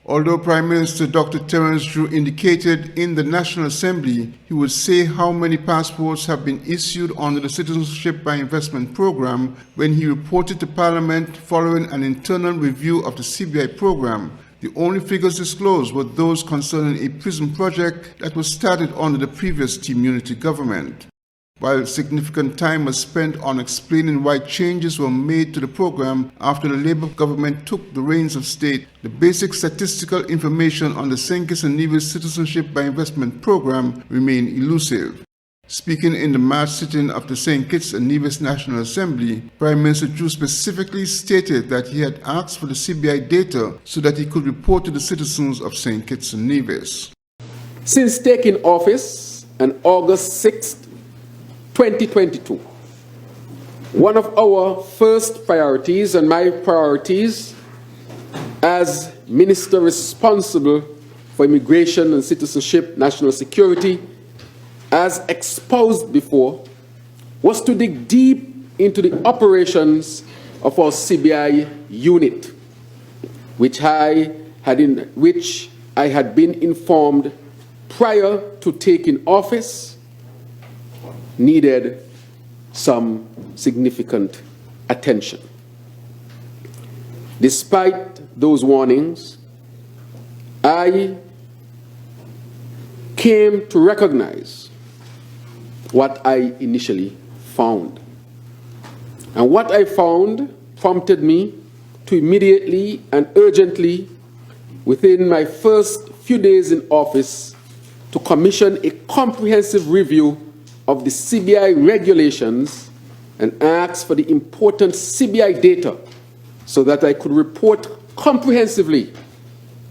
Although Prime Minister Dr. Terrance indicated in the National Assembly he would say how many passports have been issued under the Citizenship By Investment program when he reported to Parliament following an internal review of the CBI program, the only figures disclosed were those concerning a prison project that was started under the previous Team Unity government. While significant time was spent on explaining why changes were made to the program after the Labour government took the reins of state, the basic statistical information on the St. Kitts and Nevis Citizenship By Investment program remained elusive. Speaking in the March sitting of the St. Kitts and Nevis National Assembly, Prime Minister Drew specifically stated that he had asked for the CBI data so that he could report to the citizens of St. Kitts and Nevis. Since taking office on August 6th, 2022, one of our first priorities and my priorities as Minister responsible for immigration and citizenship, national security, as exposed before, was to dig deep into the operations of our CBI unit, which I had been informed prior to taking office needed some significant attention. Despite those warnings, I came to recognize what I initially found. And what I found prompted me to immediately and urgently, within my first few days in office, to commission a comprehensive review of the CBI regulations and ask for the important CBI data so that I could report comprehensively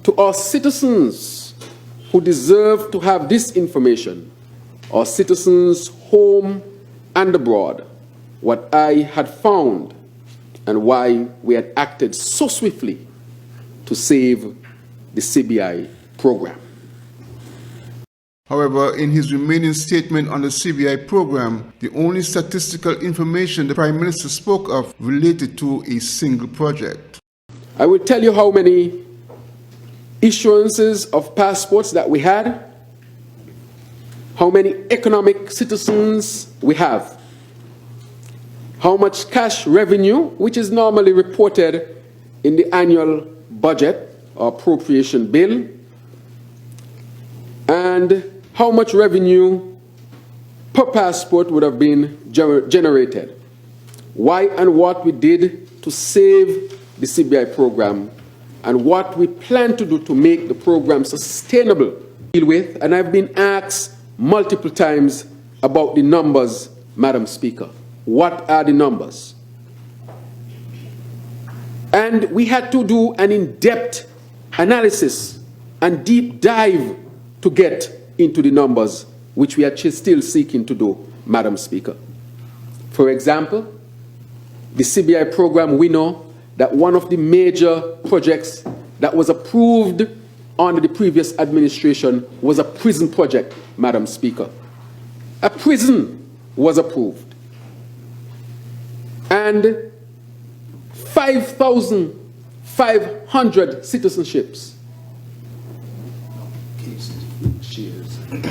to our citizens who deserve to have this information, our citizens home and abroad, what I had found and why we had acted so swiftly to save the CBI program. However, in his remaining statement on the CBI program, the only statistical information the Prime Minister spoke of related to a single project. I will tell you how many issuances of passports that we had, how many economic citizens we have, how much cash revenue, which is normally reported in the annual budget or appropriation bill, and how much revenue per passport would have been generated, why and what we did to save the CBI program, and what we plan to do to make the program sustainable. And I've been asked multiple times about the numbers, Madam Speaker. What are the numbers? And we had to do an in-depth analysis and deep dive to get into the numbers, which we are still seeking to do, Madam Speaker. For example, the CBI program, we know that one of the major projects that was approved under the previous administration was a prison project, Madam Speaker. A prison was approved. And 5,500 citizenships,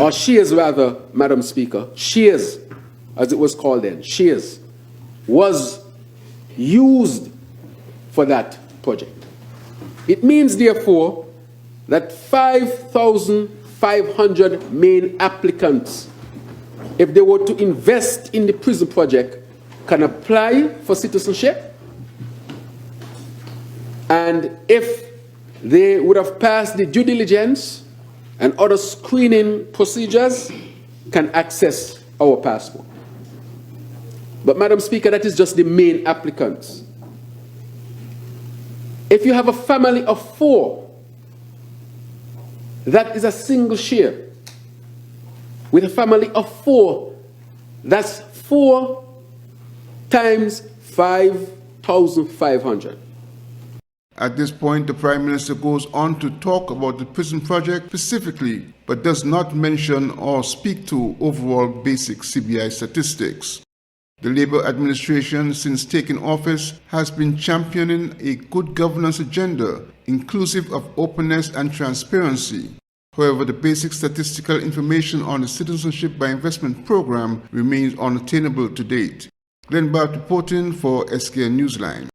or shares rather, Madam Speaker, shares, as it was called then, shares, was used for that project. It means, therefore, that 5,500 main applicants, if they were to invest in the prison project, can apply for citizenship, and if they would have passed the due diligence and other screening procedures, can access our passport. But, Madam Speaker, that is just the main applicants. If you have a family of 4, that is a single share. With a family of 4, that's 4 times 5,500. At this point, the Prime Minister goes on to talk about the prison project specifically, but does not mention or speak to overall basic CBI statistics. The Labour administration, since taking office, has been championing a good governance agenda, inclusive of openness and transparency. However, the basic statistical information on the Citizenship by Investment program remains unattainable to date. Glenn Barth reporting for SKN Newsline.